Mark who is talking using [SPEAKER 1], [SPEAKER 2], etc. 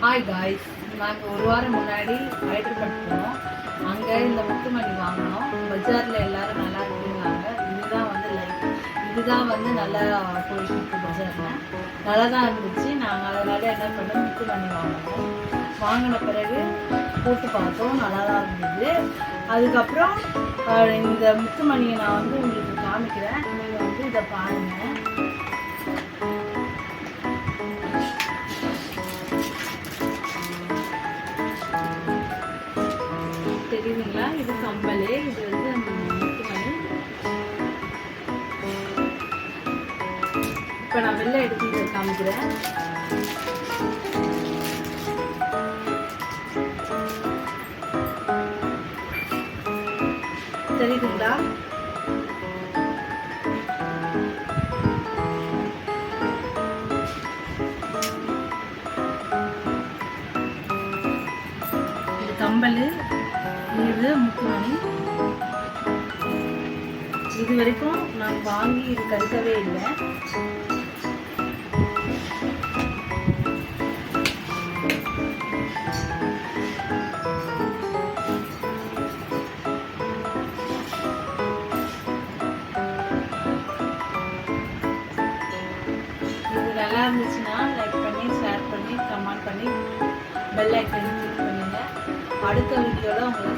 [SPEAKER 1] Hi guys, நாங்கள் ஒரு வாரம் முன்னாடி ஹைதராபாத் போனோம். அங்கே இந்த முத்துமணி வாங்கினோம். பஜாரில் எல்லோரும் நல்லா இருக்குங்கிறாங்க. இதுதான் வந்து நல்லா போயிட்டு பஜாரில் நல்லா தான் இருந்துச்சு. நாங்கள் அதனால என்ன பண்ணோம், முத்துமணி வாங்கினோம். வாங்கின பிறகு போட்டு பார்த்தோம், நல்லா தான் இருந்தது. அதுக்கப்புறம் இந்த முத்துமணியை நான் வந்து உங்களுக்கு காமிக்கிறேன். நீங்கள் வந்து இதை பாருங்கள். தெரியுதுங்களா? இது கம்பல், இது வந்து முத்துமணி. இப்போ நான் வெளில எடுத்து காமிக்கிறேன். தெரியுதுங்களா? இது கம்பல், இது முத்துமணி. இது வரைக்கும் நான் வாங்கி இது கருக்கவே இல்லை. இது நல்லா இருந்துச்சுன்னா லைக் பண்ணி, ஷேர் பண்ணி, கமெண்ட் பண்ணி, பெல் ஐக்கன் கிளிக் பண்ணுங்க. அடுத்த வீடியோவில் உங்களை